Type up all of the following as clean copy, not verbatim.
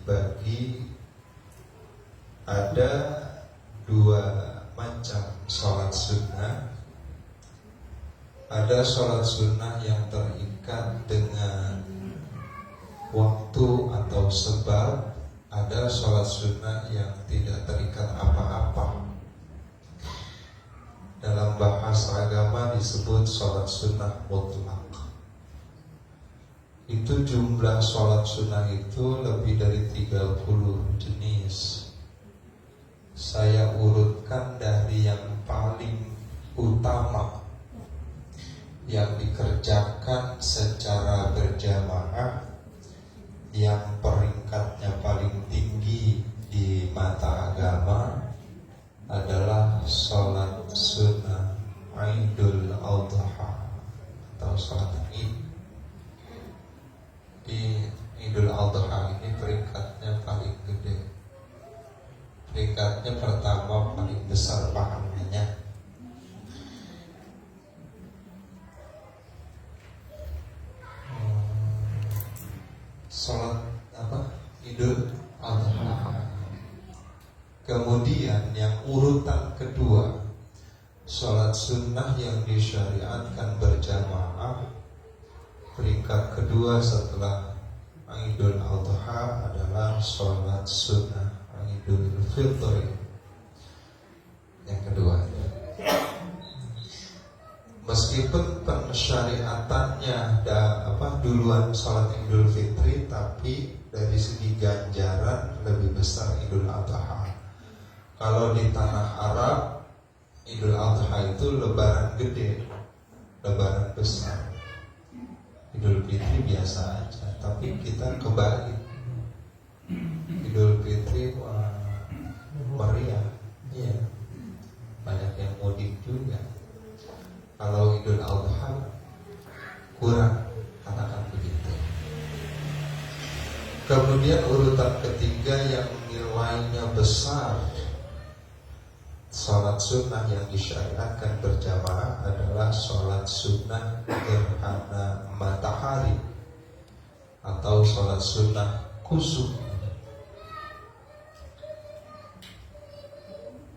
dibagi ada dua macam sholat sunnah. Ada sholat sunnah yang terikat dengan waktu atau sebab. Ada sholat sunnah yang tidak terikat apa-apa. Dalam bahasa agama disebut sholat sunnah mutlak. Itu jumlah sholat sunnah itu lebih dari 30 jenis. Saya urutkan dari yang paling utama, yang dikerjakan secara berjamaah, yang peringkatnya paling tinggi di mata agama adalah sholat sunnah Idul Adha atau sholat Id. Di Idul Adha ini peringkatnya paling gede. Peringkatnya pertama paling besar pahalanya. Sholat Idul Adha. Kemudian yang urutan kedua, sholat sunnah yang disyariatkan berjamaah. Peringkat kedua setelah Idul Adha adalah sholat sunnah Idul Fitri. Yang kedua, meskipun pensyariatannya duluan sholat Idul Fitri, tapi dari segi ganjaran lebih besar Idul Adha. Kalau di tanah Arab, Idul Adha itu lebaran gede, lebaran besar. Idul Fitri biasa aja, tapi kita kebalik. Idul Fitri meriah, iya, banyak yang mudik juga. Kalau Idul Adha kurang, katakan begitu. Kemudian urutan ketiga yang nilainya besar, sholat sunnah yang disyariatkan berjamaah adalah sholat sunnah gerhana matahari atau sholat sunnah kusuf.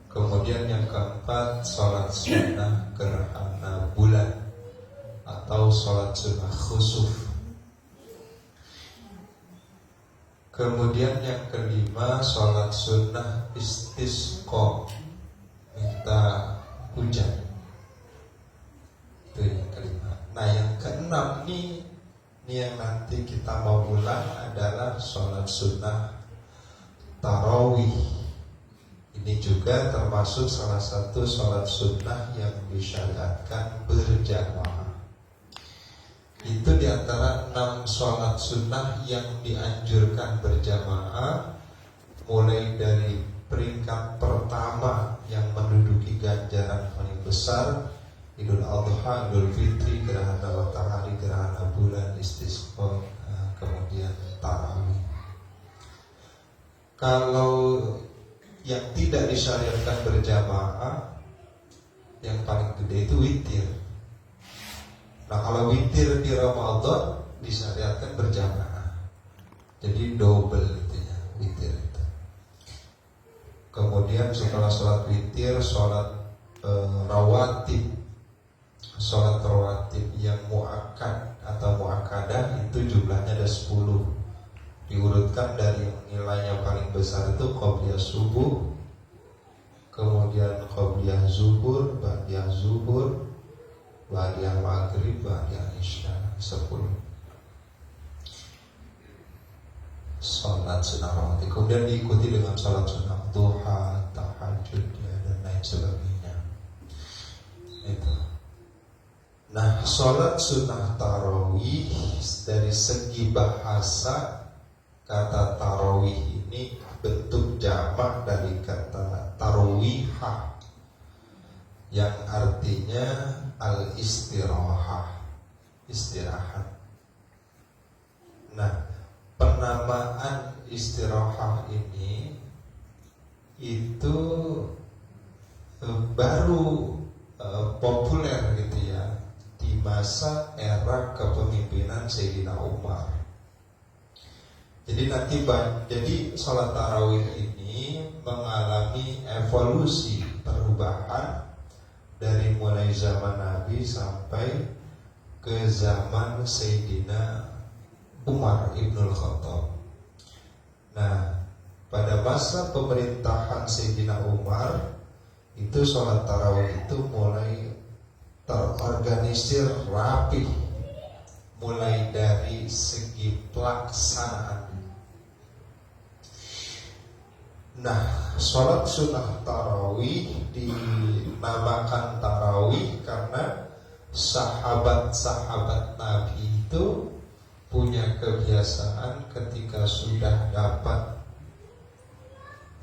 Kemudian yang keempat, sholat sunnah gerhana bulan atau sholat sunnah khusuf. Kemudian yang kelima, sholat sunnah istisqa, minta hujan. Itu yang kelima. Nah yang keenam ini yang nanti kita mau ulang adalah sholat sunnah tarawih. Ini juga termasuk salah satu sholat sunnah yang disyariatkan berjamaah. Itu diantara 6 sholat sunnah yang dianjurkan berjamaah, mulai dari peringkat pertama yang menduduki ganjaran paling besar, Idul Adha, Idul Fitri, gerhana matahari, gerhana bulan, istisqa, kemudian tarawih. Kalau yang tidak disyariatkan berjamaah, yang paling gede itu witir. Nah kalau witir di Ramadan disyariatkan berjamaah, jadi double gitu ya, witir itu. Kemudian setelah sholat witir, sholat rawatib. Sholat rawatib yang muakkad atau muakkadah itu jumlahnya ada 10. Diurutkan dari yang nilainya paling besar itu qobliyah subuh, kemudian qobliyah zuhur, ba'diyah zuhur, ba'diyah maghrib, ba'diyah isya, 10 sholat sunnah rawatib. Kemudian diikuti dengan sholat sunnah duha, tahajud, dan lain sebagainya. Itu. Nah, sholat sunnah tarawih dari segi bahasa, kata tarawih ini bentuk jamak dari kata tarwihah yang artinya al-istirahah, istirahat. Nah, penamaan istirahah ini itu baru populer gitu ya di masa era kepemimpinan Sayyidina Umar. Jadi sholat tarawih ini mengalami evolusi perubahan dari mulai zaman Nabi sampai ke zaman Sayyidina Umar Ibnul Khattab. Nah, pada masa pemerintahan Sayyidina Umar itu sholat tarawih itu mulai terorganisir rapi, mulai dari segi pelaksanaan. Nah, sholat sunnah tarawih dinamakan tarawih karena sahabat-sahabat Nabi itu punya kebiasaan ketika sudah dapat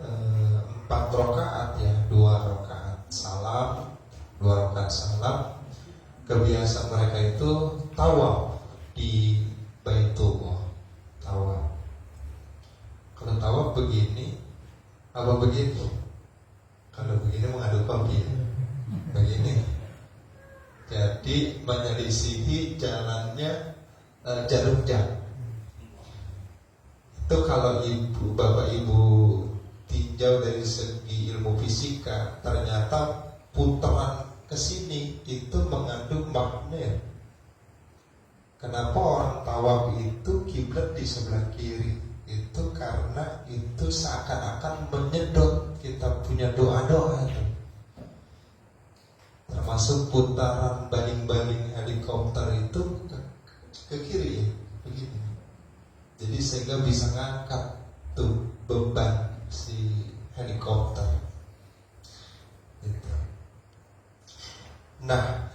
4 rakaat ya, 2 rakaat salam, 2 rakaat salam, kebiasaan mereka itu tawaf di Baitullah. Tawaf. Kalau tawaf begini, apa begini? Kalau begini mengaduk kopi, begini. Jadi menyelisihi jalannya jarum jam. Itu kalau bapak ibu tinjau dari segi ilmu fisika, ternyata putaran kesini itu mengandung magnet. Kenapa orang tawaf itu kiblat di sebelah kiri? Itu karena itu seakan-akan menyedot kita punya doa-doa itu. Termasuk putaran baling-baling helikopter itu ke kiri ya, begini. Jadi sehingga bisa ngangkat tuh beban si helikopter gitu. Nah,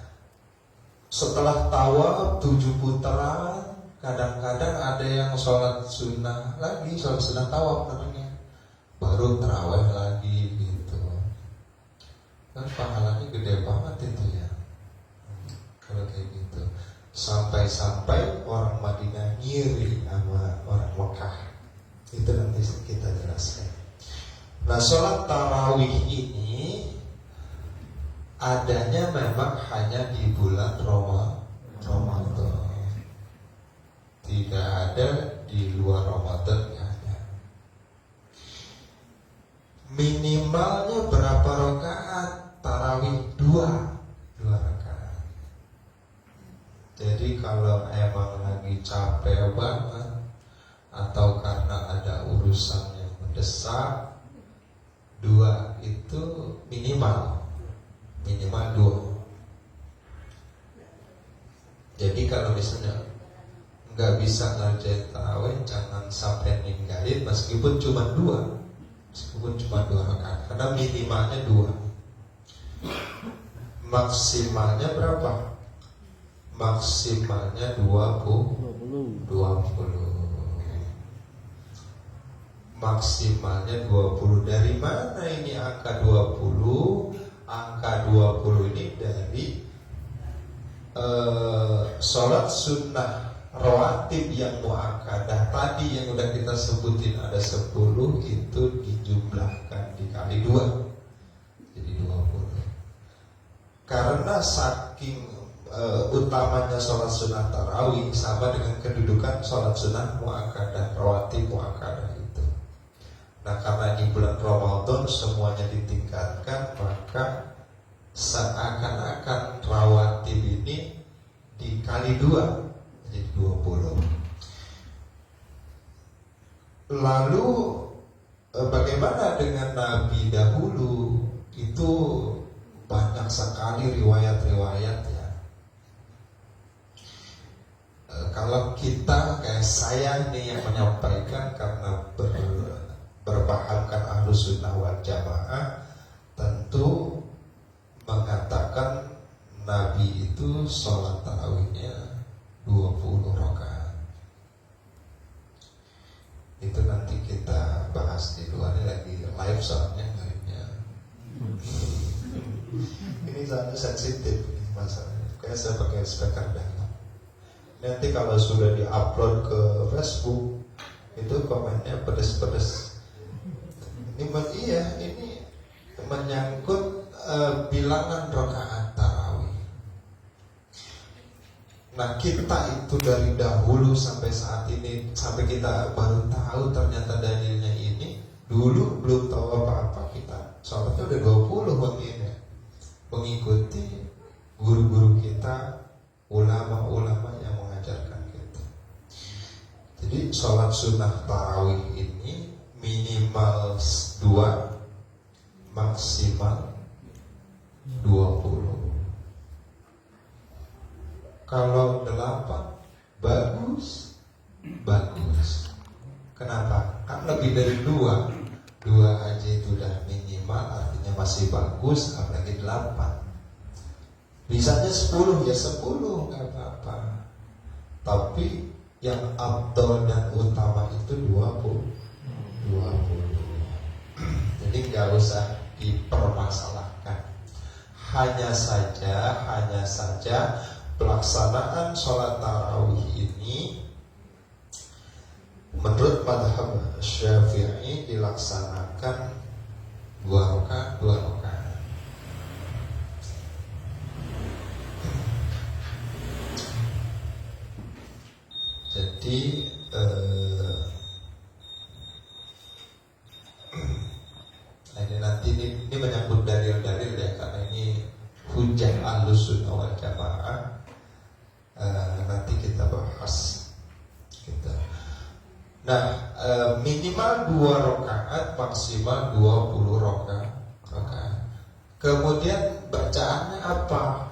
setelah tawaf 7 putaran, kadang-kadang ada yang sholat sunnah lagi, sholat sunnah tawaf namanya, baru terawih lagi gitu. Kan pahalanya gede banget itu ya kalau kayak gitu. Sampai-sampai orang Madinah ngiri sama orang Mekah. Itu nanti kita jelaskan. Nah, sholat tarawih ini adanya memang hanya di bulan Ramadan. Tidak ada di luar Ramadan, tidak ada. Minimalnya berapa rakaat? Tarawih 2 rakaat. Jadi kalau emang lagi capek banget atau karena ada urusan yang mendesak, 2 itu minimal 2. Jadi kalau misalnya nggak bisa ngerjain tarawih, jangan sampai ninggalin meskipun cuma 2 rakaat, karena minimalnya 2. Maksimalnya berapa? Maksimalnya 20. Maksimalnya 20. Dari mana ini angka 20? Angka 20 ini dari sholat sunnah rawatib yang muakkadah tadi yang udah kita sebutin ada 10, itu dijumlahkan dikali 2 jadi 20. Karena saking utamanya sholat sunnah tarawih sama dengan kedudukan sholat sunnah muakkadah, rawatib muakkadah itu. Nah, karena di bulan Ramadan semuanya ditingkatkan, maka seakan-akan rawatib ini dikali 2 jadi 20. Lalu bagaimana dengan Nabi dahulu? Itu banyak sekali riwayat-riwayat ya. Kalau kita kayak saya nih yang menyampaikan karena berpahamkan Ahlus Sunnah wal Jamaah, tentu mengatakan Nabi itu sholat tarawihnya 20 rakaat. Itu nanti kita bahas di luar, lagi live soalnya live-nya. Ini sangat sensitif ini masalahnya. Kayak saya pakai speaker dalam. Nanti kalau sudah diupload ke Facebook, itu komennya pedes-pedes. Ini menyangkut bilangan rakaat tarawih. Nah kita itu dari dahulu sampai saat ini, sampai kita baru tahu ternyata dalilnya ini. Dulu belum tahu apa-apa kita, soalnya udah 20 begini, mengikuti guru-guru kita, ulama-ulama yang mengajarkan kita. Jadi sholat sunnah tarawih ini minimal 2, maksimal 20. Kalau 8 bagus. Kenapa? Kan lebih dari 2 aja itu udah minimal, artinya masih bagus, apalagi 8. Bisanya 10 ya 10 nggak apa-apa. Tapi yang afdal dan utama itu 20. Jadi nggak usah dipermasalahkan. Hanya saja pelaksanaan sholat tarawih ini menurut madhab Syafi'i dilaksanakan 2 rakaat. Jadi ini menyangkut dalil-dalil ya, karena ini hujjah Ahlus Sunnah wal Jamaah. Nanti kita bahas gitu. Nah, minimal 2 rakaat, maksimal 20 rakaat. Kemudian bacaannya apa?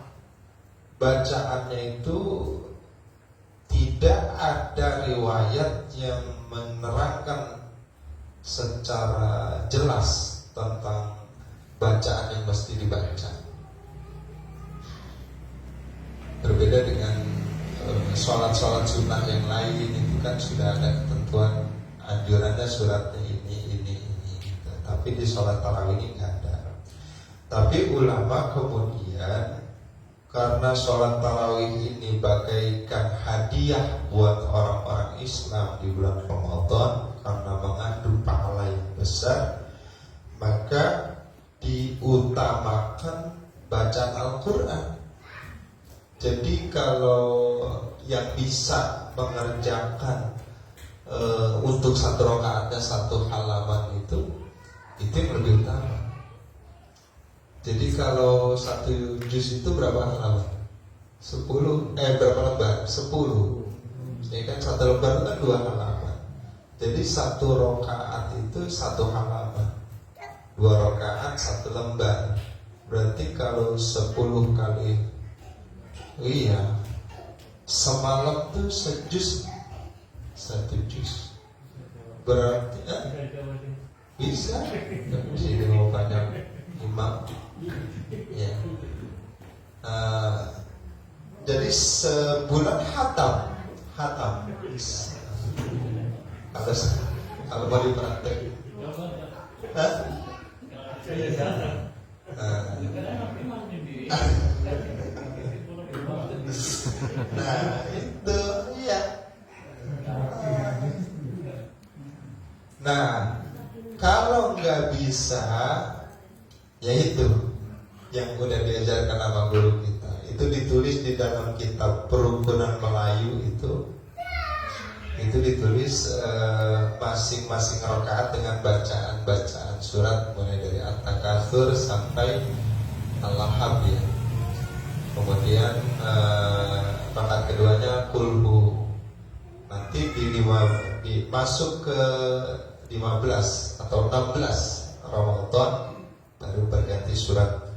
Bacaannya itu tidak ada riwayat yang menerangkan secara jelas tentang bacaan yang mesti dibaca. Berbeda dengan sholat-sholat sunnah yang lain, itu kan sudah ada ketentuan anjurannya, suratnya ini gitu. Tapi di sholat tarawih ini nggak ada. Tapi ulama kemudian, karena sholat tarawih ini bagaikan hadiah buat orang-orang Islam di bulan Ramadan, karena mengandung pahala yang besar, maka diutamakan bacaan Al-Quran. Jadi kalau yang bisa mengerjakan untuk 1 rakaatnya 1 halaman itu yang lebih utama. Jadi kalau 1 juz itu berapa halaman? 10, berapa lembar? 10. Ya kan 1 lembar itu kan 2 halaman. Jadi 1 rakaat itu 1 halaman. 2 rakaat 1 lembar. Berarti kalau 10 kali, semalam tuh sejus, 1 juz. Berarti bisa mau banyak imam. Ya. Jadi sebulan hatam. Kalau mau dipraktek. Nah itu ya. Nah kalau nggak bisa, yaitu yang udah diajarkan sama guru kita, itu ditulis di dalam kitab Perukunan Melayu itu ditulis masing-masing rakaat dengan bacaan surat mulai dari At-Takatsur sampai Al-Lahab ya. Kemudian rakaat keduanya Kulhu. Nanti masuk ke 15 atau 16 Ramadan baru berganti surat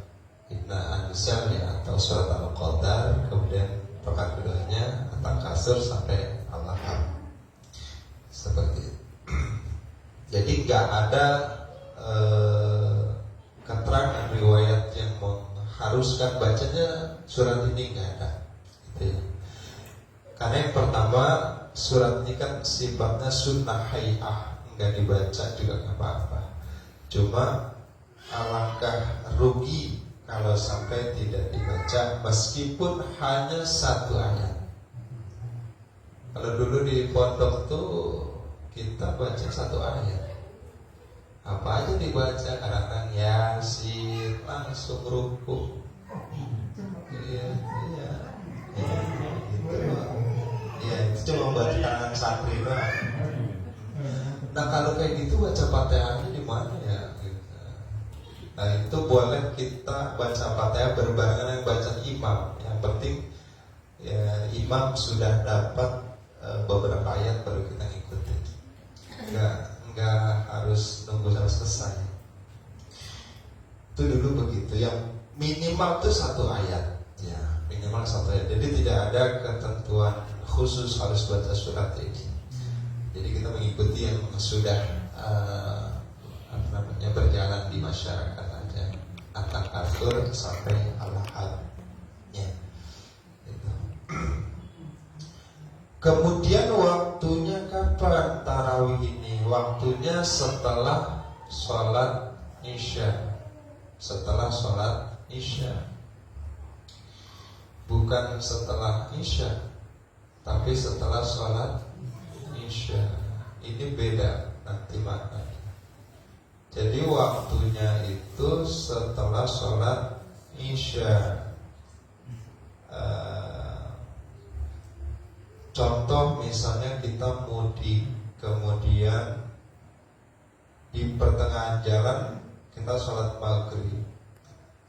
Inna An-Nisa ya, atau surat Al-Qadar. Kemudian rakaat keduanya At-Takatsur sampai Al-Lahab. Seperti itu. Jadi nggak ada keterangan riwayat yang mengharuskan bacanya surat ini, nggak ada gitu ya. Karena yang pertama, surat ini kan sifatnya sunnah hay'ah, nggak dibaca juga nggak apa-apa. Cuma alangkah rugi kalau sampai tidak dibaca meskipun hanya 1 ayat. Kalau dulu di pondok tuh kita baca 1 ayat, apa aja dibaca, kadang-kadang Yasin langsung ruku. Iya, gitu. itu cuma buat kalangan santri doang. Nah kalau kayak gitu baca Fatihahnya di mana ya? Gitu. Nah itu boleh kita baca Fatihah berbarengan dengan baca imam. Yang penting ya, imam sudah dapat beberapa ayat baru kita ikutin. Enggak harus nunggu sampai selesai. Itu dulu begitu. Yang minimal itu 1 ayat. Ya, minimal 1 ayat. Jadi tidak ada ketentuan khusus harus baca surat ini. Jadi kita mengikuti yang sudah berjalan di masyarakat aja. At-Takatsur sampai Al-Had-nya. Gitu. Kemudian waktunya kapan tarawih ini? Waktunya setelah sholat Isya. Setelah sholat Isya, bukan setelah Isya, tapi setelah sholat Isya. Ini beda nanti maknanya. Jadi waktunya itu setelah sholat Isya. Contoh misalnya kita mudik, kemudian di pertengahan jalan kita sholat maghrib,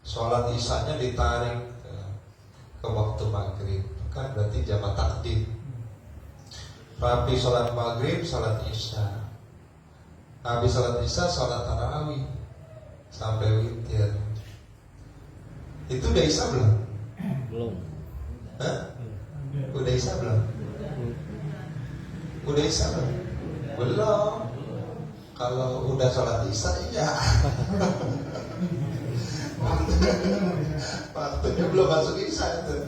sholat isyanya ditarik ke waktu maghrib, kan berarti jamak takdim. Rapi sholat maghrib, sholat isya, habis sholat isya sholat tarawih sampai witir. Itu udah isya belum? Belum. Hah? Udah isya belum? Udah isya belum? Belum. Kalau udah sholat isya, iya. Waktunya belum masuk isya itu.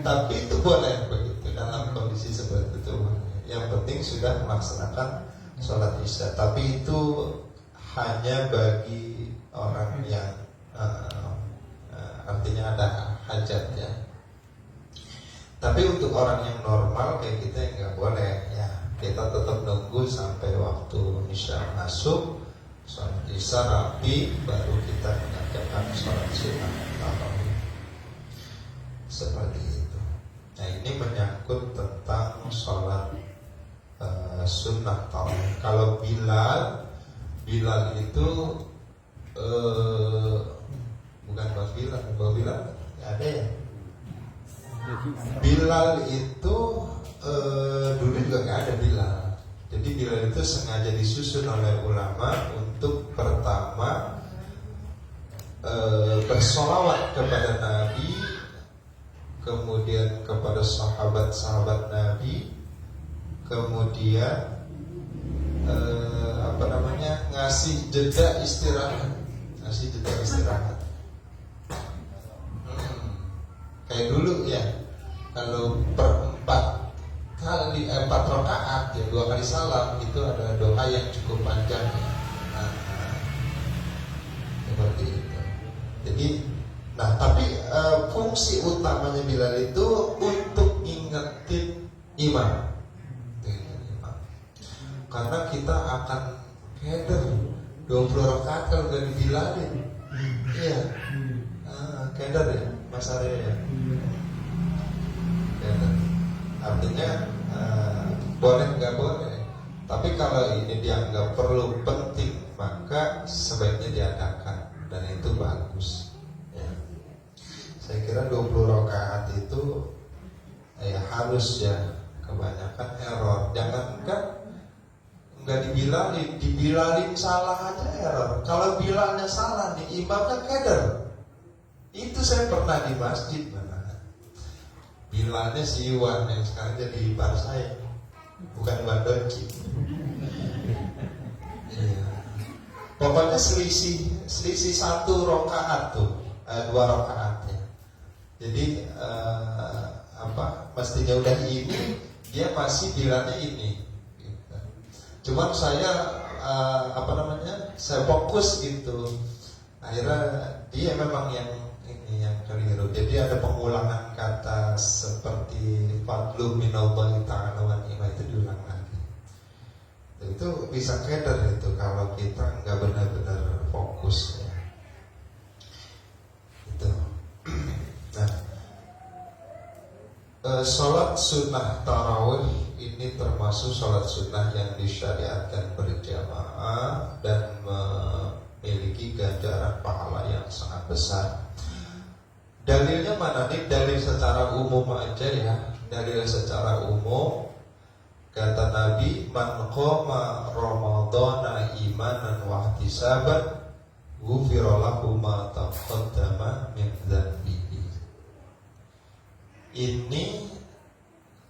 Tapi itu boleh begitu dalam kondisi seperti itu. Yang penting sudah melaksanakan sholat isya. Tapi itu hanya bagi orang yang artinya ada hajat ya. Tapi untuk orang yang normal kayak kita yang nggak boleh ya. Kita tetap nunggu sampai waktu isya masuk, sholat isya rapi, baru kita mengerjakan sholat sunnah tarawih. Seperti itu. Nah ini menyangkut tentang sholat sunnah tarawih. Kalau Bilal itu bukan Bang Bilal ada ya. Bilal itu dulu juga nggak ada Bilal. Jadi Bilal itu sengaja disusun oleh ulama untuk pertama bersolawat kepada Nabi, kemudian kepada sahabat-sahabat Nabi, kemudian ngasih jeda istirahat, kayak dulu ya, kalau per 4 rakaat ya 2 kali salam itu ada doa yang cukup panjang ya. Seperti itu. Jadi, tapi fungsi utamanya Bilal itu untuk ingetin imam. Karena kita akan keder 20 rakaat kalau gak dibilalin. Iya. Keder ya Mas Arya ya. Keder. Artinya boleh nggak boleh. Tapi kalau ini dianggap perlu penting, maka sebaiknya diadakan, dan itu bagus ya. Saya kira 20 rakaat itu ya harus ya, kebanyakan error. Jangankan nggak dibilalin salah aja error. Kalau bilalnya salah nih, imamnya keder. Itu saya pernah di masjid mana. Bilalnya si Iwan yang sekarang jadi ipar saya, bukan Iwan Donci. Iya. Pokoknya selisih 1 rakaat tuh, 2 rakaat ya. Jadi mestinya udah ini, dia masih bilalnya ini. Gitu. Cuman saya saya fokus gitu. Akhirnya dia memang yang keliru. Jadi ada pengulangan kata seperti fadlu minallahi ta'ala wa ni'mah, itu diulang lagi. Itu bisa keder itu kalau kita nggak benar-benar fokus ya. Itu. Nah, sholat sunnah tarawih ini termasuk sholat sunnah yang disyariatkan berjamaah dan memiliki ganjaran pahala yang sangat besar. Dalilnya mana nih? Dalil secara umum aja ya. Dalil secara umum, kata Nabi, man qoma ramadhana imanan wa ihtisaban ghufira lahu ma taqaddama min dzanbihi. Ini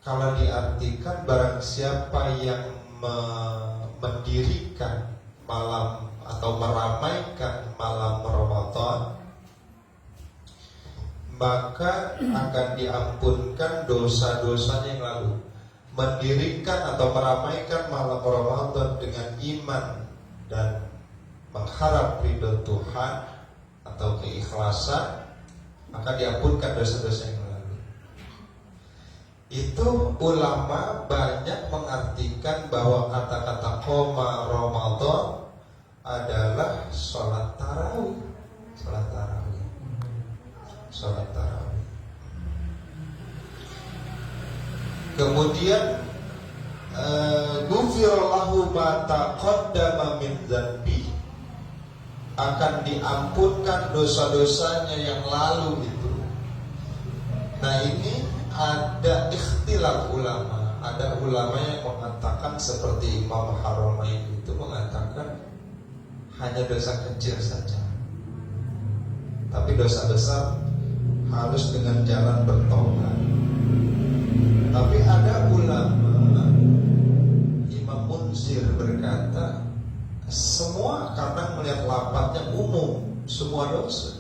kalau diartikan barang siapa yang mendirikan malam atau meramaikan malam Ramadan, maka akan diampunkan dosa-dosanya yang lalu. Mendirikan atau meramaikan malam Ramadan dengan iman dan mengharap ridho Tuhan atau keikhlasan, maka diampunkan dosa-dosa yang lalu. Itu ulama banyak mengartikan bahwa kata-kata qoma Ramadan adalah sholat tarawih. Sholat tarawih. Sholat tarawih. Kemudian ghufirallahu ma taqaddama min dzanbi, akan diampunkan dosa-dosanya yang lalu itu. Nah, ini ada ikhtilaf ulama. Ada ulama yang mengatakan seperti Imam Haramain itu mengatakan hanya dosa kecil saja, tapi dosa besar harus dengan jalan bertobat. Tapi ada ulama, Imam Munzir berkata, semua kadang melihat lapatnya umum, semua dosa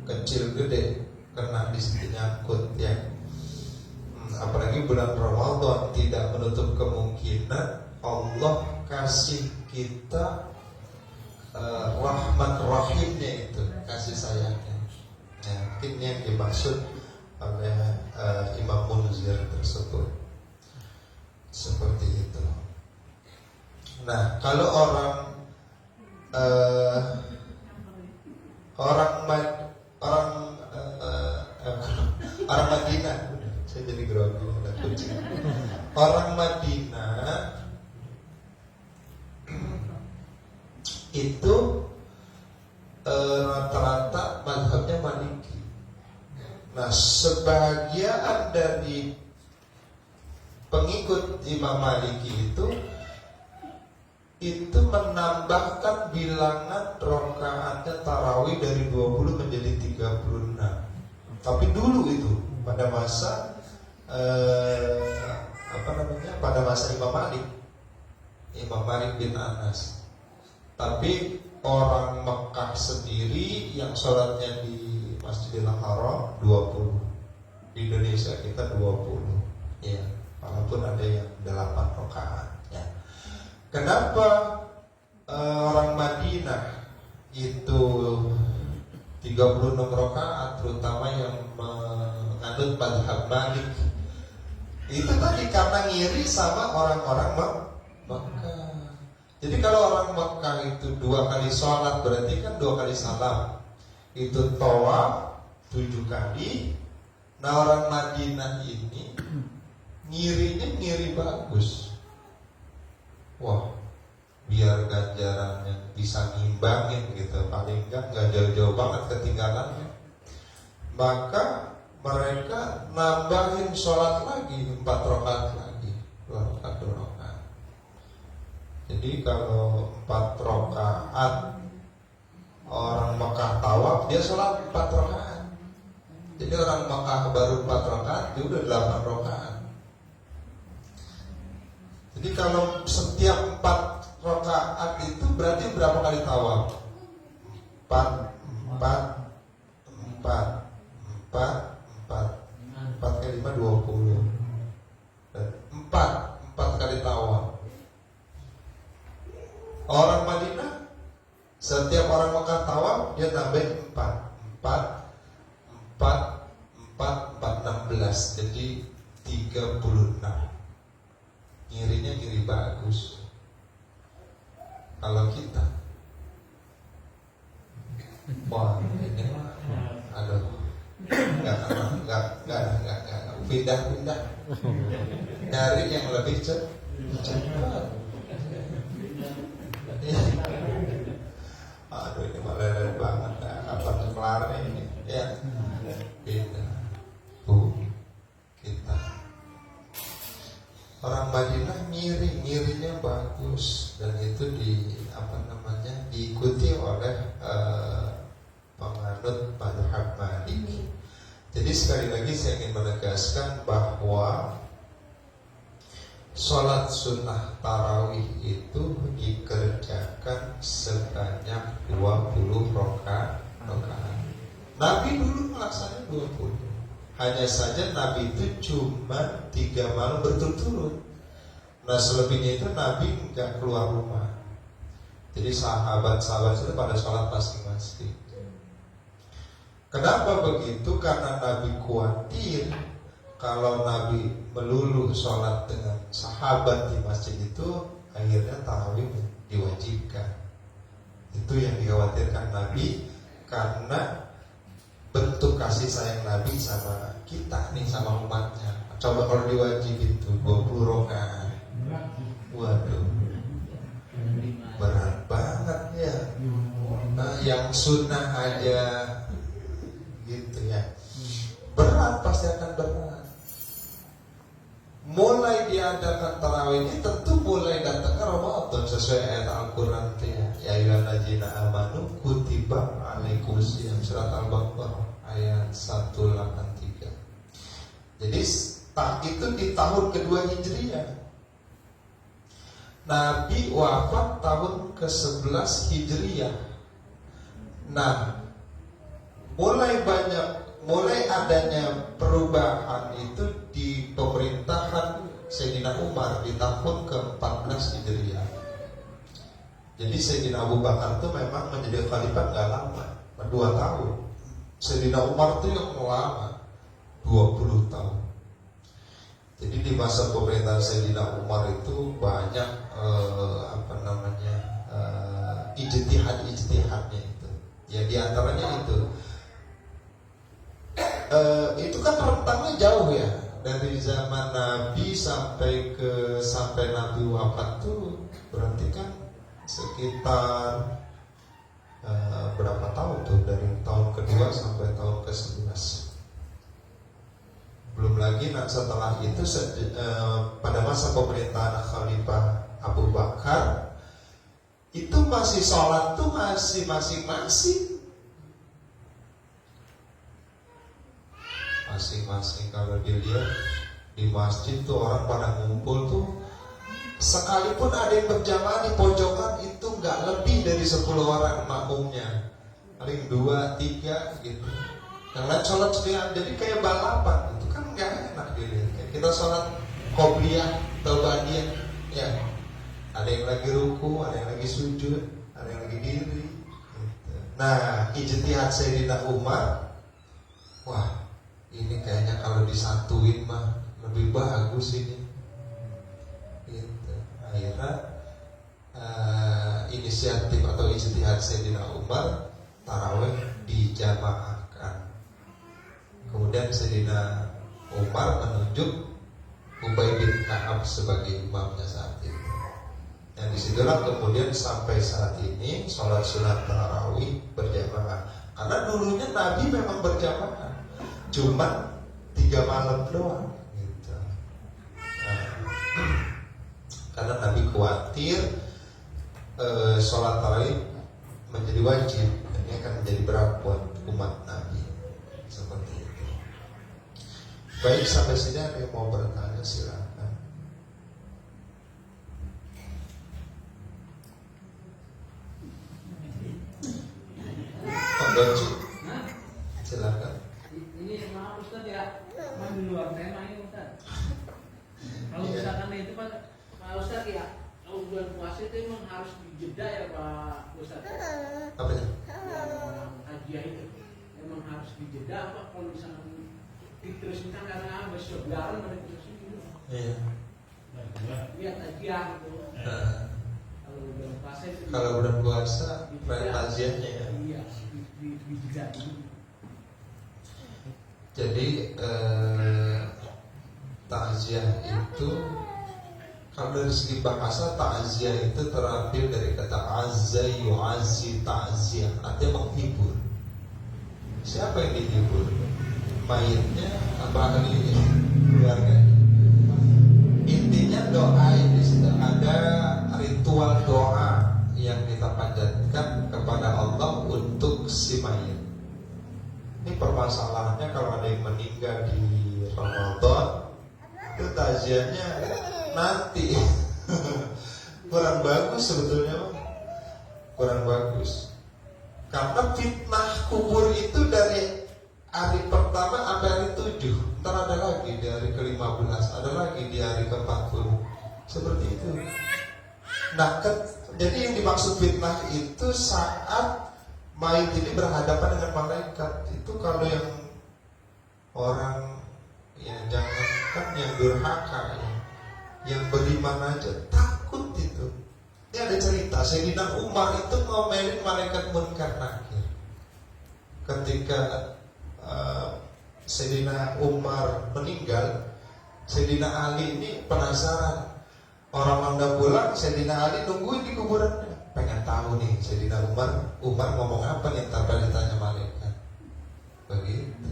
kecil gede kena di situ nyangkut ya. Apalagi bulan Ramadan, tidak menutup kemungkinan Allah kasih kita rahmat rahimnya itu, kasih sayangnya. Nah, mungkin yang dimaksud oleh Imam Munzir tersebut seperti itu. Nah, kalau orang Madinah, saya jadi grogi ada kucing. Orang Madinah itu rata-rata mazhabnya Maliki. Nah, sebagian dari pengikut Imam Maliki itu menambahkan bilangan rakaatnya tarawih dari 20 menjadi 36. Tapi dulu itu pada masa pada masa Imam Malik bin Anas. Tapi orang Mekah sendiri yang sholatnya di Masjidil Haram 20. Di Indonesia kita 20. Ya, walaupun ada yang 8 rakaat ya. Kenapa orang Madinah itu 36 rakaat, terutama yang menganut mazhab Malik? Itu tadi karena ngiri sama orang-orang Mekah. Jadi kalau orang Mekah itu 2 kali sholat, berarti kan 2 kali salam. Itu tawaf 7 kali. Nah, orang Madinah ini ngirinya ngiri bagus. Wah, biar ganjarannya bisa ngimbangin gitu, paling enggak jauh-jauh banget ketinggalannya. Maka mereka nambahin sholat lagi 4 rakaat lagi, 2 rakaat 2 rakaat. Jadi kalau 4 rakaat orang Mekah tawaf, dia sholat 4 rakaat. Jadi orang Mekah baru 4 rakaat, dia udah 8 rakaat. Jadi kalau setiap 4 rakaat itu berarti berapa kali tawaf? 4 kali 5 20. Dan 4 kali tawaf. Orang Madinah setiap orang Mekah tawaf dia tambahin 4 16, jadi 36. Ngirinya ngiri bagus. Kalau kita, wah ini aduh, Enggak, pindah. Dari yang lebih cepat. Aduh, ini malah banget. Apa kelarnya ini? Ya, pindah. Kita orang Madinah miringnya bagus, dan itu diikuti oleh penganut mazhab Maliki. Jadi sekali lagi saya ingin menegaskan bahwa sholat sunnah tarawih itu dikerjakan sebanyak 20 rakaat. Nabi dulu melaksanakan 20. Hanya saja Nabi itu cuma 3 malam berturut-turut. Nah selebihnya itu Nabi nggak keluar rumah. Jadi sahabat-sahabat itu pada sholat masing-masing. Kenapa begitu? Karena Nabi khawatir kalau Nabi melulu sholat dengan sahabat di masjid itu, akhirnya tarawih diwajibkan. Itu yang dikhawatirkan Nabi, karena bentuk kasih sayang Nabi sama kita nih, sama umatnya. Coba kalau diwajibin tuh 20 rakaat. Waduh, berat banget ya. Nah, yang sunnah aja gitu ya, berat, pasti akan berat. Mulai diadakan tarawih ini tentu mulai datangnya Ramadan sesuai ayat Al-Quran ya ayyuhallazina amanu kutiba alaikumusiyam, surat Al-Baqarah ayat 183. Jadi itu di tahun kedua Hijriah. Nabi wafat tahun ke-11 Hijriah. Nah, mulai adanya perubahan itu di pemerintahan Sayyidina Umar di tahun ke-14 Hijriah. Jadi Sayyidina Abu Bakar itu memang menjadi khalifah gak lama, 2 tahun. Sayyidina Umar itu yang lama, 20 tahun. Jadi di masa pemerintahan Sayyidina Umar itu banyak ijtihadnya itu. Ya di antaranya itu kan rentangnya jauh ya, dari zaman Nabi sampai Nabi wafat tuh berarti kan sekitar berapa tahun tuh, dari tahun kedua sampai tahun ke-11. Belum lagi setelah itu pada masa pemerintahan Khalifah Abu Bakar itu masih sholat tuh masih masing-masing. Kalau dilihat di masjid tuh orang pada ngumpul tuh, sekalipun ada yang berjamaah di pojokan itu nggak lebih dari 10 orang makmumnya, paling 2-3 gitu. Yang lain sholat sendirian, jadi kayak balapan. Itu kan nggak enak dilihat. Kayak kita sholat qobliyah atau ba'diyah, ya ada yang lagi ruku, ada yang lagi sujud, ada yang lagi diri gitu. Nah ijtihad Sayyidina Umar, wah ini kayaknya kalau disatuin mah lebih bagus ini gitu. Akhirnya inisiatif atau ijtihad Sayyidina Umar, tarawih dijamaahkan. Kemudian Sayyidina Umar menunjuk Ubay bin Ka'ab sebagai imamnya saat itu. Dan disitulah kemudian sampai saat ini sholat sunat tarawih berjamaah. Karena dulunya Nabi memang berjamaah, cuma 3 malam doang gitu. Karena Nabi khawatir sholat tarawih menjadi wajib, dan ini akan menjadi berat buat umat Nabi. Seperti itu. Baik, sampai sini ada yang mau bertanya silakan. Pak Doci, silakan. Ini maaf Ustaz ya, di luar tema ini Ustaz. Kalau misalkan itu Pak Ustaz ya, kalau bulan puasa itu memang harus dijeda ya Pak Ustaz. Apa ya? Hadiah itu memang harus dijeda apa? Kalau misalkan diteruskan karena besok lebaran pada terus itu. Iya. Lihat hadiah itu. Kalau bulan puasa itu. Kalau bulan puasa, taziahnya ya. Iya, dijeda dulu. Jadi takziah itu kalau dari segi bahasa, takziah itu terambil dari kata azza yu'azzi ta'ziah, artinya menghibur. Siapa yang dihibur? Mayitnya apa ahlinya? Keluarganya. Intinya doa di situ ada ritual doa yang kita panjatkan kepada Allah untuk si mayit. Ini permasalahannya kalau ada yang meninggal di Ramadan, itu takziahnya nanti kurang bagus sebetulnya, kurang bagus. Karena fitnah kubur itu dari hari pertama sampai hari 7, ntar ada lagi di hari ke-15, ada lagi di hari ke-40, seperti itu. Nah, jadi yang dimaksud fitnah itu saat mayit ini berhadapan dengan malaikat. Itu kalau yang orang ya jangankan yang durhaka ya, yang beriman aja takut itu. Ini ada cerita Sayyidina Umar itu ngomelin malaikat munkar nakir. Ketika Sayyidina Umar meninggal, Sayyidina Ali ini penasaran. Orang udah pulang, Sayyidina Ali nungguin di kuburannya, pengen tahu nih Sayyidina Umar ngomong apa nih tanpa ditanya malaikat. Begitu.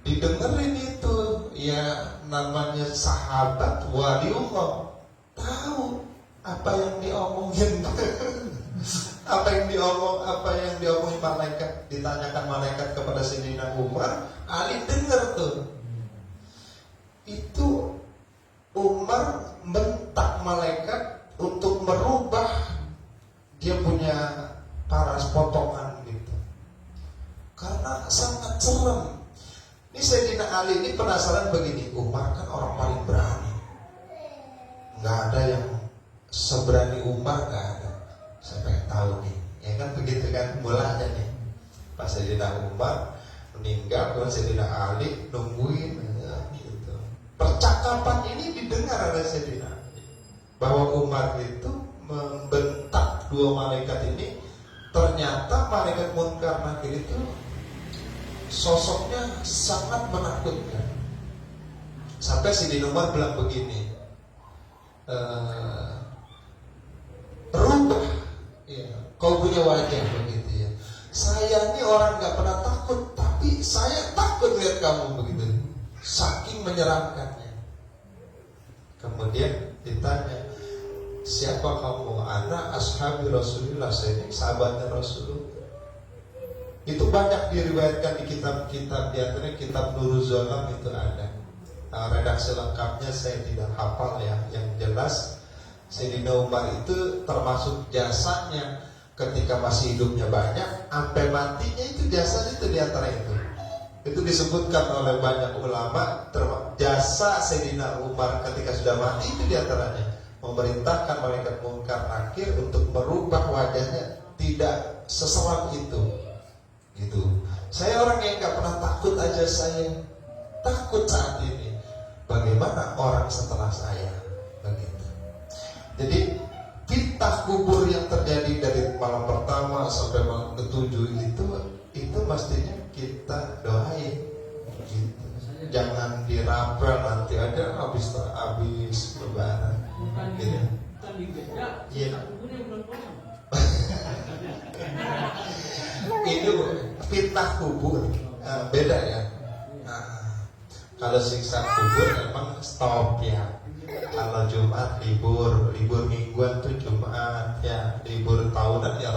Didengerin itu, ya namanya sahabat waliullah, tahu apa yang diomongin. Apa yang diomongin malaikat, ditanyakan malaikat kepada Sayyidina Umar, Ali dengar tuh. Itu Umar bentak malaikat untuk merubah dia punya paras potongan gitu. Karena sangat serem. Ini Sayyidina Ali ini penasaran begini, Umar kan orang paling berani, nggak ada yang seberani Umar, nggak ada. Saya pengen tahu nih, ya kan begitu kan mulanya nih. Pas Sayyidina Umar meninggal, kemudian Sayyidina Ali nungguin gitu. Percakapan ini didengar oleh Sayyidina Ali, bahwa Umar itu membentak dua malaikat ini. Ternyata malaikat munkar nakir itu sosoknya sangat menakutkan. Sampai Sayyidina Umar bilang begini, rubah ya, kau punya wajah begitu ya. Saya ini orang nggak pernah takut, tapi saya takut lihat kamu begitu, saking menyeramkannya. Kemudian ditanya, siapa kamu? Ana ashabi Rasulullah, saya ini sahabatnya Rasulullah. Itu banyak diriwayatkan di kitab-kitab, di antaranya kitab Nurul Zolam itu ada. Redaksi lengkapnya saya tidak hafal ya. Yang jelas Sayyidina Umar itu termasuk jasanya ketika masih hidupnya banyak, sampai matinya itu jasanya itu di antara itu. Itu disebutkan oleh banyak ulama, jasa Sayyidina Umar ketika sudah mati itu di antaranya memerintahkan malaikat munkar nakir untuk merubah wajahnya tidak seseram itu. Gitu. Saya orang yang nggak pernah takut aja saya takut saat ini. Bagaimana orang setelah saya? Begitu. Jadi fitnah kubur yang terjadi dari malam pertama sampai malam ke-7 itu mestinya kita doain. Gitu. Jangan dirapel nanti ada habis lebaran. Bukan gitu. Bukan dijeda, Iya. kuburnya belum kosong. Ini fitnah kubur beda ya. Kalau siksa kubur emang stop ya. Kalau Jumat libur mingguan tuh Jumat ya, libur tahunan ya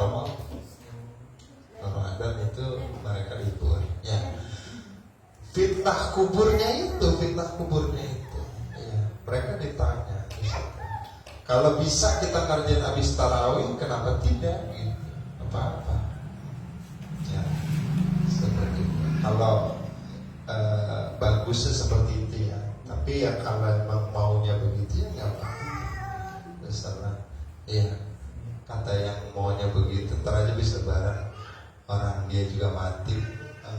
Ramadan itu mereka libur ya. Fitnah kuburnya itu ya, mereka ditanya kalau bisa kita ngerjain habis tarawih, kenapa tidak gitu, apa-apa ya, seperti itu. Kalau bagusnya seperti itu ya. Tapi ya kalau emang maunya begitu ya nggak apa-apa. Terserah. Iya. Kata yang maunya begitu, ntar aja bisa lebaran orang dia juga mati,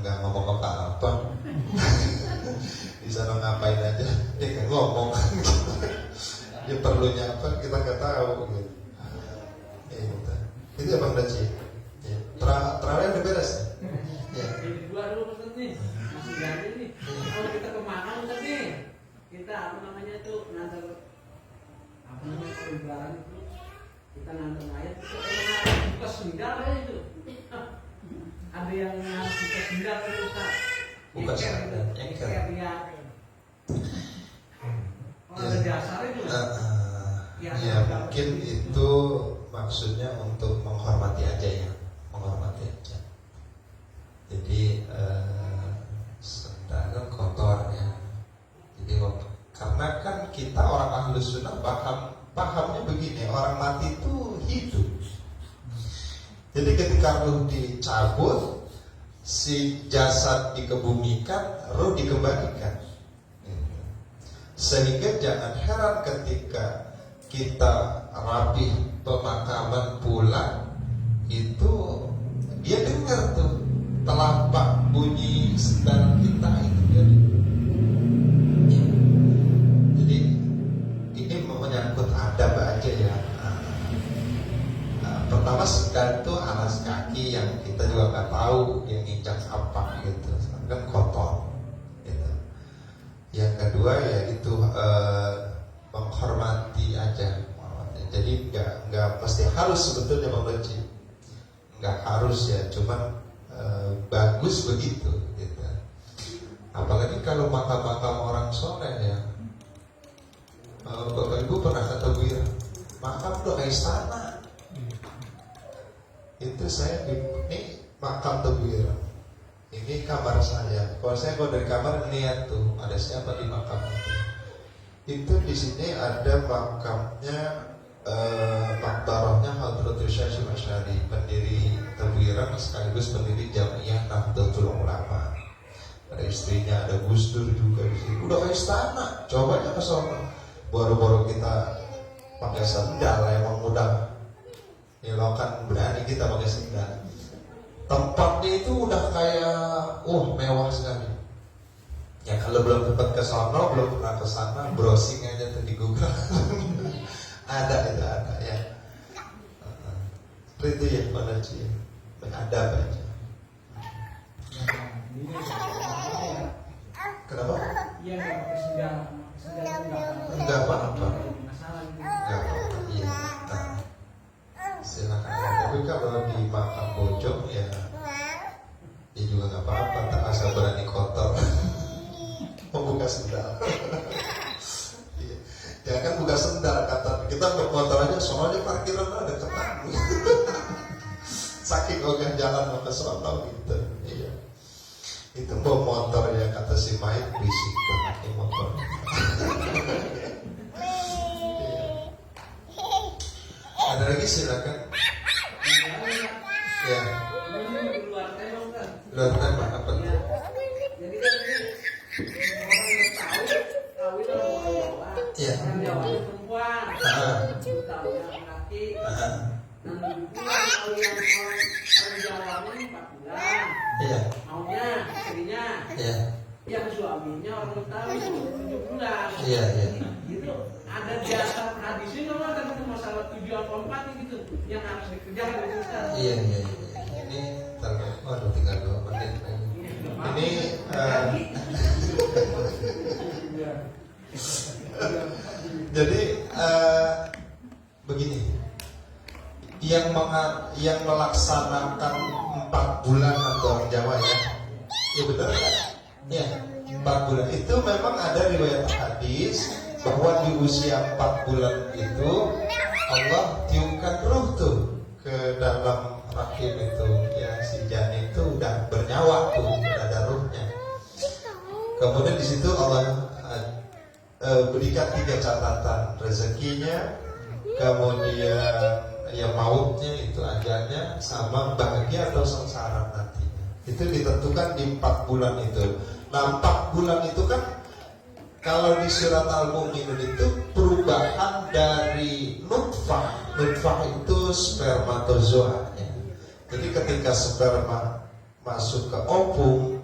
nggak ngomong apa-apa. Di sana ngapain aja, dia nggak ngomong. Dia perlunya apa kita nggak tahu. Gitu. Gitu. Itu Abang Daci. Ya. Terawih udah beres ya? Ya. Jadi dua dulu Ustaz nih. Masih ganti kita apa namanya itu ngantar apa namanya kalau lebaran itu kita ngantar mayat itu emang harus buka sendal ya itu. Ada yang harus buka sendal itu Ustaz. Buka sendal, Eker ya. Oh, ada dasar itu. Ya mungkin itu maksudnya untuk menghormati aja ya, menghormati aja. Jadi sendal kan kotor ya. Jadi karena kan kita orang ahlu sunnah pahamnya begini, orang mati itu hidup. Jadi ketika ruh dicabut, si jasad dikebumikan, ruh dikembalikan. Sehingga jangan heran ketika kita rapih pemakaman pulang, itu dia dengar tuh telapak bunyi sendal kita itu dia. Jadi ini menyangkut adab aja ya. Pertama sendal itu alas kaki yang kita juga nggak tahu yang injak apa gitu, kan kotor. Gitu. Yang kedua ya itu menghormati aja. Jadi nggak mesti harus sebetulnya membenci, nggak harus ya, cuman bagus begitu. Gitu. Apalagi kalau makam-makam orang soleh ya. Bapak Ibu pernah kata Buira, makam doa istana. Itu saya ini makam Tebuira. Ini kamar saya. Kalau dari kamar niat tuh ada siapa di makam itu. Itu di sini ada makamnya makbarahnya Hadratul Syekh Masyari, pendiri Tebuira sekaligus pendiri Jamiah Nahdlatul Ulama. Ada istrinya, ada Gus Dur juga di sini. Udah kayak istana. Coba aja ke sana. Boro-boro kita pakai sendal emang mudah. Ya lo kan berani kita pakai sendal. Tempatnya itu udah kayak mewah sekali. Ya kalau belum sempat ke sono, belum pernah ke sana, browsing aja tuh di Google. ada ya. Itu ya pada sih. Ada aja. Kenapa? Iya nggak pakai sendal. Enggak apa-apa. Enggak apa-apa. Iya. Silakan. Tapi kalau di makam bojong ya juga nggak apa-apa. Tak asal berani kotor. Membuka sendal. Ya kan buka sendal kata kita bermotor aja, soalnya parkiran ada ketemu. Saking ogah jalan mau ke sono gitu. Iya. Itu bawa motor ya kata si Mike bisik banget nih motor. Ada lagi silakan. Ya. Luar tema apa tuh? Jadi kan orang yang tahu itu orang Jawa. Iya. Orang Jawa itu perempuan. Tahu yang laki. Dan tahu yang orang Jawa ini 4 bulan. Iya. Maunya istrinya. Iya. Yang suaminya orang Betawi 7 bulan. Iya. Itu ada dasar hadisnya nggak kan itu masalah 7 atau 4 gitu yang harus dikerjakan oleh Ustaz. Iya. Ini waduh tinggal 2 menit lagi. Ini jadi begini, yang melaksanakan 4 bulan atau orang Jawa ya benar kan? Ya 4 bulan itu memang ada riwayat hadis bahwa di usia 4 bulan itu Allah tiupkan ruh tuh ke dalam rahim itu ya, si janin itu udah bernyawa tuh, udah ada ruhnya. Kemudian di situ Allah berikan 3 catatan, rezekinya, kemudian ya mautnya itu ajalnya, sama bahagia atau sengsara nantinya. Itu ditentukan di 4 bulan itu. Nah 4 bulan itu kan kalau di surat Al-Mu'minun itu perubahan dari nutfah itu spermatozoa. Jadi ketika sperma masuk ke ovum,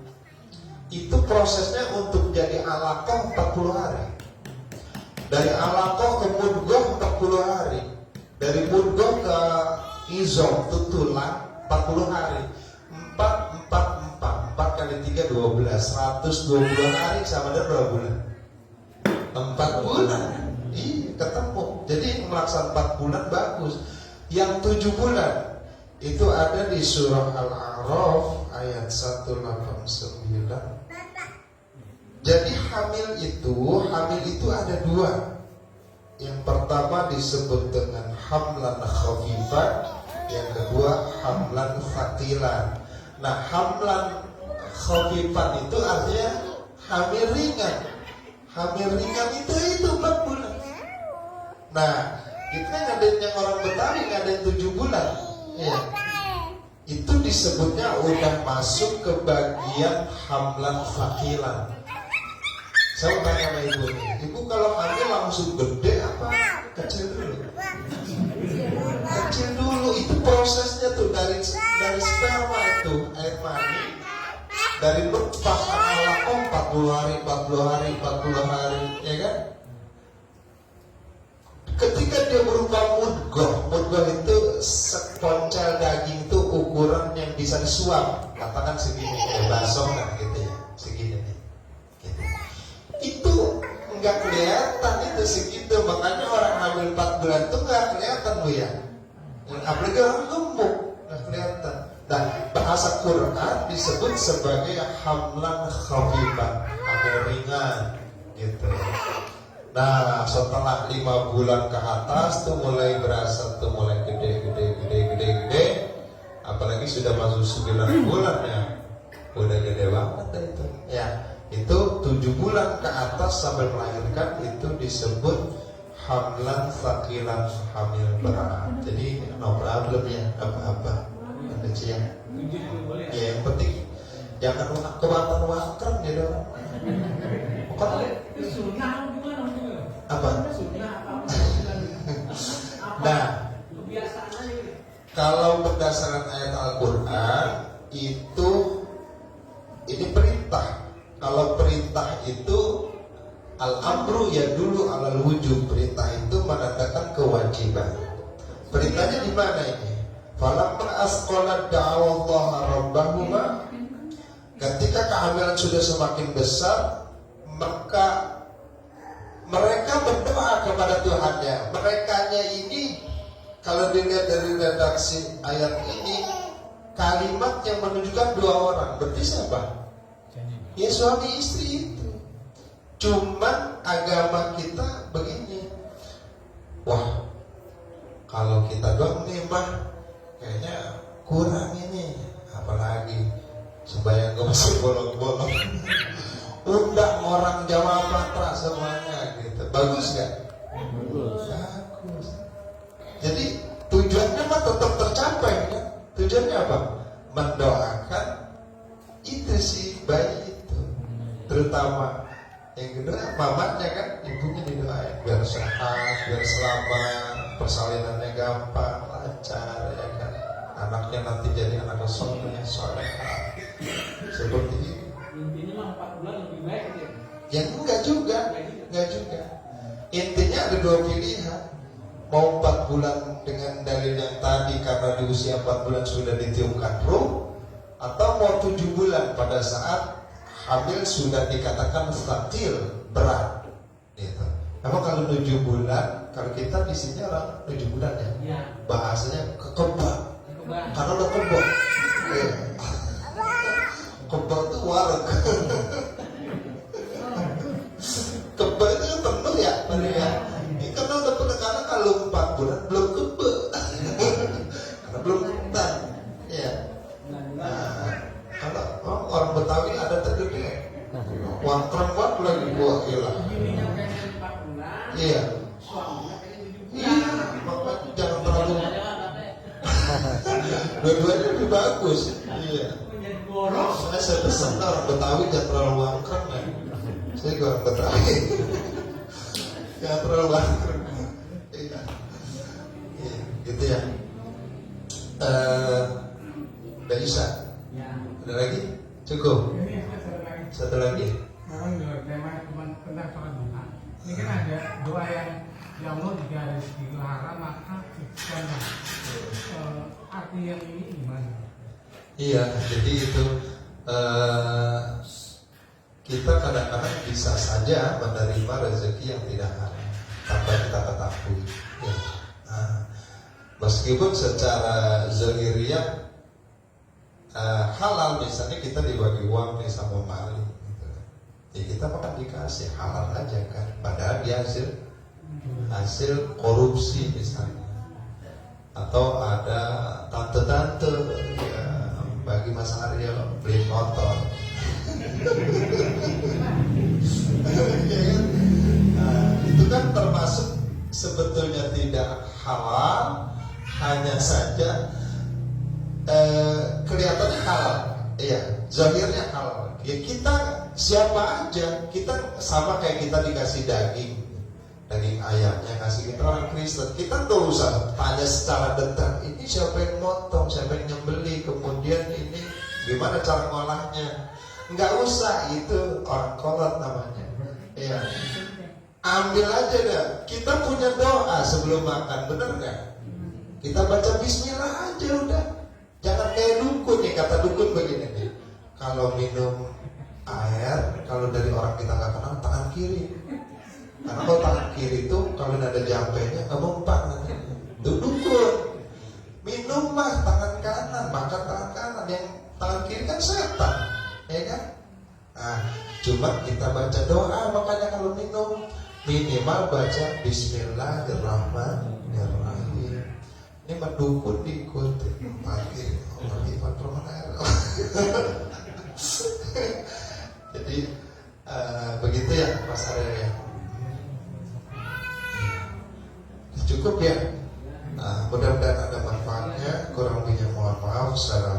itu prosesnya untuk jadi alaqah 40 hari. Dari alaqah ke mudghah 40 hari. Dari mudghah ke izom, itu tulang 40 hari. 4 kali 3 12, 120 hari sama dengan berapa bulan? 4 bulan. Iya, ketemu. Jadi melaksanakan 4 bulan bagus. Yang 7 bulan itu ada di surah Al-A'raf ayat 189. Jadi hamil itu ada 2. Yang pertama disebut dengan hamlan khafifan, yang kedua hamlan thaqilan. Nah, hamlan khafifan itu artinya hamil ringan. Hamil ringan itu 4 bulan. Nah, kita ngadain yang orang Betawi ngadain 7 bulan. Ya. Itu disebutnya udah masuk ke bagian hamlan thaqilan. Saya tanya sama ibu nih, ibu kalau hamil langsung gede apa kecil dulu? Kecil dulu, itu prosesnya tuh dari sperma itu air mani, dari nutfah alaqah 40 hari, ya kan? Ketika dia berupa mudghah itu seponcel daging itu ukuran yang bisa disuap, katakan segini, bakso kan gitu ya, segini nih. Itu nggak kelihatan itu segitu, makanya orang hamil 4 bulan itu nggak kelihatan Bu ya. Apalagi orang gemuk nggak kelihatan. Nah, bahasa Quran disebut sebagai hamlan khafifan, hamil ringan gitu. Nah, setelah 5 bulan ke atas tuh mulai berasa tuh mulai gede. Apalagi sudah masuk 9 bulan ya, udah gede banget itu. Ya. Itu 7 bulan ke atas sampai melahirkan itu disebut hamlan thaqilan, hamil berat. Jadi no problem ya, apa-apa kecil. Ya yang penting jangan kebatan wakrem ya dong. Apa? Nah, kalau berdasarkan ayat Al-Quran itu ini perintah. Kalau perintah itu al-amru ya dulu alal wujub, perintah itu menandakan kewajiban. Perintahnya di mana ini? Falamma asqalat da'awallaha rabbahuma. Ketika kehamilan sudah semakin besar, maka mereka berdoa kepada Tuhannya. Merekanya ini kalau dilihat dari redaksi ayat ini, kalimat yang menunjukkan 2 orang. Berarti siapa? Ya suami istri itu. Cuman agama kita begini. Wah, kalau kita doang nih mah kayaknya kurang ini. Apalagi sembahyang gue masih bolong-bolong. Undang orang Jawa Patra semuanya gitu. Bagus gak? Bagus. Jadi tujuannya mah tetap tercapai kan? Tujuannya apa? Mendoakan itu si bayi itu. Terutama yang kedua mamanya kan, ibunya didoain biar sehat, biar selamat, persalinannya gampang, lancar ya kan. Anaknya nanti jadi anak soleh, solehah. Seperti itu. Intinya mah 4 bulan lebih baik ya. Ya enggak juga. Intinya ada 2 pilihan. Mau 4 bulan dengan dalil yang tadi karena di usia 4 bulan sudah ditiupkan ruh, atau mau 7 bulan pada saat hamil sudah dikatakan fatil, berat gitu. Emang kalau 7 bulan, kalau kita di sini orang 7 bulan ya, bahasanya kekebak, karena udah kebak. Kebak itu warung. Kebak itu kan penuh ya, ini karena udah penekanan kalau 4 bulan belum kebak, karena belum ketan ya. Kalau orang Betawi ada tergede, wangkrem banget lagi gua hilang. Iya. Iya, makanya jangan terlalu. Dua-duanya lebih bagus. Iya. Saya pesan orang Betawi jangan terlalu wangkrem ya. Saya juga orang Betawi. Jangan terlalu wangkrem. Iya. Gitu ya. Udah bisa. Ada lagi? Cukup? Satu lagi. Sekarang tema cuma tentang sholat duha. Ini kan ada doa yang ya Allah jika rezeki haram maka fikirkan. Arti yang ini gimana? Iya, jadi itu kita kadang-kadang bisa saja menerima rezeki yang tidak halal tanpa kita ketahui. Ya. Nah, meskipun secara zahiriah halal, misalnya kita dibagi uang nih sama maling, gitu. Ya kita makan dikasih halal aja kan, padahal dia hasil korupsi misalnya. Atau ada tante-tante ya, bagi Mas Aryo beli motor. Nah, itu kan termasuk sebetulnya tidak halal, hanya saja kelihatannya halal, iya, zahirnya halal. Ya kita siapa aja, kita sama kayak kita dikasih daging ayamnya kasih kita orang Kristen, kita tuh usah tanya secara detail ini siapa yang motong, siapa yang nyembeli, kemudian ini gimana cara ngolahnya, nggak usah, itu orang kolot namanya. Ya, ambil aja dah. Kita punya doa sebelum makan, bener nggak? Kita baca Bismillah aja udah. Jangan kayak dukun nih, kata dukun begini nih. Kalau minum air, kalau dari orang kita nggak kenal, tangan kiri. Karena kalau tangan kiri itu kalau ada jampenya nggak mempan nanti. Itu dukun. Minum mah tangan kanan, makan tangan kanan. Yang tangan kiri kan setan, ya kan? Nah, cuma kita baca doa, makanya kalau minum minimal baca Bismillahirrahmanirrahim. Ini mendukun diikuti pagi Allah Ivan Romanero. Jadi begitu ya Mas Arya ya. Cukup ya. Mudah-mudahan ada manfaatnya. Kurang lebihnya mohon maaf. Assalamualaikum.